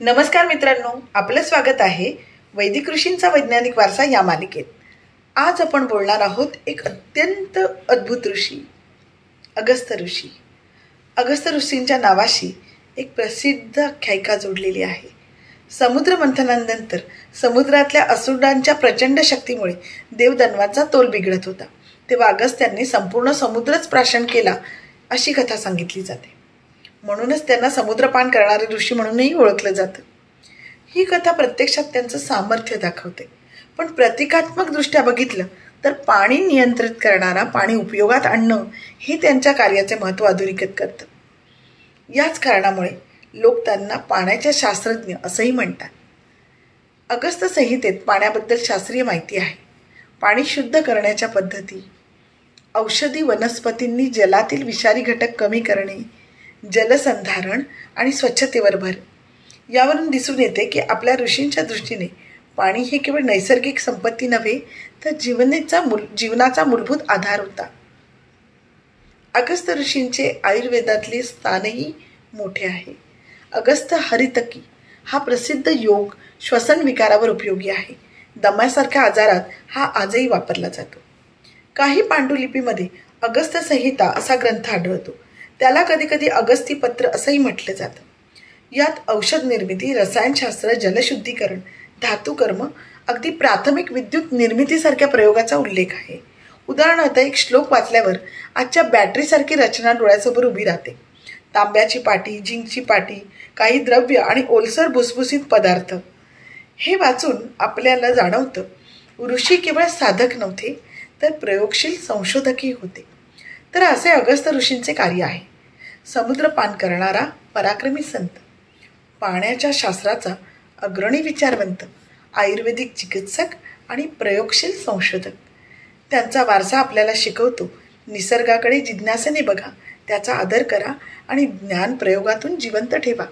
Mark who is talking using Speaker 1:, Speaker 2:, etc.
Speaker 1: नमस्कार मित्रांनो, आपलं स्वागत आहे वैदिक ऋषींचा वैज्ञानिक वारसा या मालिकेत. आज आपण बोलणार आहोत एक अत्यंत अद्भुत ऋषी, अगस्त्य ऋषी. अगस्त्य ऋषींच्या नावाशी एक प्रसिद्ध आख्यायिका जोडलेली आहे. समुद्र मंथनानंतर समुद्रातल्या असुरांच्या प्रचंड शक्तीमुळे देवदानवाचा तोल बिघडत होता. तेव्हा अगस्त्यांनी संपूर्ण समुद्रच प्राशन केला अशी कथा सांगितली जाते. म्हणूनच त्यांना समुद्रपान करणारे ऋषी म्हणूनही ओळखलं जातं. ही कथा प्रत्यक्षात त्यांचं सामर्थ्य दाखवते, पण प्रतिकात्मक दृष्ट्या बघितलं तर पाणी नियंत्रित करणारा, पाणी उपयोगात आणणं हे त्यांच्या कार्याचे महत्त्व अधोरेखित करतं. याच कारणामुळे लोक त्यांना पाण्याचे शास्त्रज्ञ असंही म्हणतात. अगस्त्य संहितेत पाण्याबद्दल शास्त्रीय माहिती आहे. पाणी शुद्ध करण्याच्या पद्धती, औषधी वनस्पतींनी जलातील विषारी घटक कमी करणे, जलसंधारण आणि स्वच्छतेवर भर यावरून दिसून येते की आपल्या ऋषींच्या दृष्टीने पाणी हे केवळ नैसर्गिक संपत्ती नव्हे, तर जीवनाचा मूलभूत आधार होता. अगस्त्य ऋषींचे आयुर्वेदातले स्थानही मोठे आहे. अगस्त्य हरितकी हा प्रसिद्ध योग श्वसन विकारावर उपयोगी आहे. दम्यासारख्या आजारात हा आजही वापरला जातो. काही पांडुलिपीमध्ये अगस्त्य संहिता असा ग्रंथ आढळतो. त्याला कधीकधी अगस्तीपत्र असंही म्हटलं जातं. यात औषध निर्मिती, रसायनशास्त्र, जलशुद्धीकरण, धातुकर्म, अगदी प्राथमिक विद्युत निर्मितीसारख्या प्रयोगाचा उल्लेख आहे. उदाहरणार्थ, एक श्लोक वाचल्यावर आजच्या बॅटरीसारखी रचना डोळ्यासमोर उभी राहते. तांब्याची पाटी, झिंकची पाटी, काही द्रव्य आणि ओलसर भुसभुसीत पदार्थ हे वाचून आपल्याला जाणवतं ऋषी केवळ साधक नव्हते, तर प्रयोगशील संशोधकही होते. तर असे अगस्त्य ऋषींचे कार्य आहे. समुद्रपान करणारा पराक्रमी संत, पाण्याच्या शास्त्राचा अग्रणी विचारवंत, आयुर्वेदिक चिकित्सक आणि प्रयोगशील संशोधक. त्यांचा वारसा आपल्याला शिकवतो, निसर्गाकडे जिज्ञासेने बघा, त्याचा आदर करा आणि ज्ञान प्रयोगातून जिवंत ठेवा.